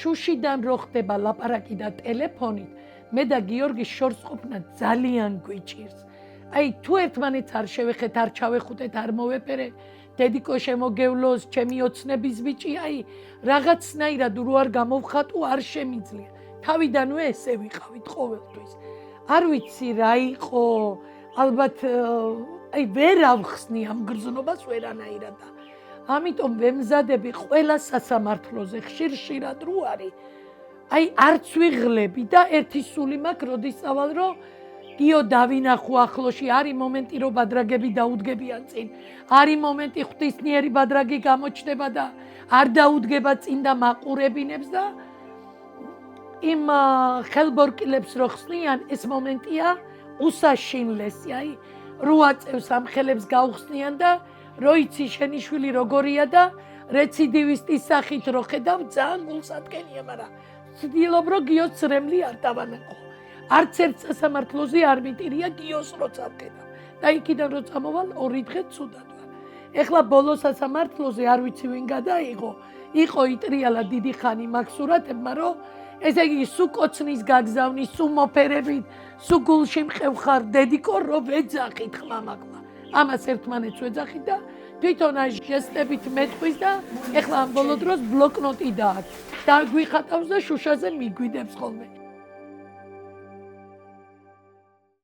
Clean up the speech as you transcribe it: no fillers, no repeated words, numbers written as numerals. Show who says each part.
Speaker 1: შუშიდან რო ხდება ლაპარაკი და ტელეფონით, მე და გიორგი შორს ყოფნა ძალიან გვიჭირს. აი თუ ერთმანეთს არ შევეხეთ, არ ჩავეხუტეთ, არ მოვეპერე, დედიკო შემოგევლოს, ჩემი ოცნების ბიჭი, აი რაღაცნაირად რო არ გამოვხატო, არ შემიძლია. თავიდანვე ესე ვიყავით ყოველთვის. არ ვიცი რა იყო, ალბათ აი ვერ ავხსნი ამ გრძნობას ვერანაირად. ამიტომ ვემზადები ყველა სასამართლოზე ხშირ-ხშირად რო არის. აი არც ვიღლები და ერთი სული მაქვს, როდის წავალ, რომ გიო დავინახო ახლოში, არის მომენტი, რომ ბადრაგები დაუდგებიან წინ. არის მომენტი, ღვთისმიერი ბადრაგი გამოჩნდება და არ დაუდგება წინ და მაყურებინებს და იმ ხელბორკილებს რო ხსნიან, ეს მომენტია უსაშინლესი. აი 8 წევს ამ ხელებს გაუხსნიან და რო იცი შენი შვილი როგორია და რეციდივისტის სახით რო ხედავ, ძალიან გულსადგენია, მაგრამ ვცდილობ, რომ გიოს ცრემლი არ დავანახო. არც ერთ სასამართლოზე არ მიტირია გიოს როცა ვხედავ. და იქიდან რო წამოვალ 2 დღე ცუდად ვარ. ეხლა ბოლო სასამართლოზე არ ვიცი ვინ გადაიღო. იყო იტრიალა დიდი ხანი მაგ სურათებმა, რომ ესე იგი სუ კოცნის გაგზავნის, სუ მოფერებით, სუ გულში მყევხარ დედიკო, რომ ვეძახით ხმამაღლა. ამას ერთმანეთს ვეძახით და თვითონ აი ჟესტებით მეტყვის და ეხლა ამ ბოლო დროს ბლოკნოტი დააქვს. და გვიხატავს და შუშაზე მიგვიდებს ხოლმე.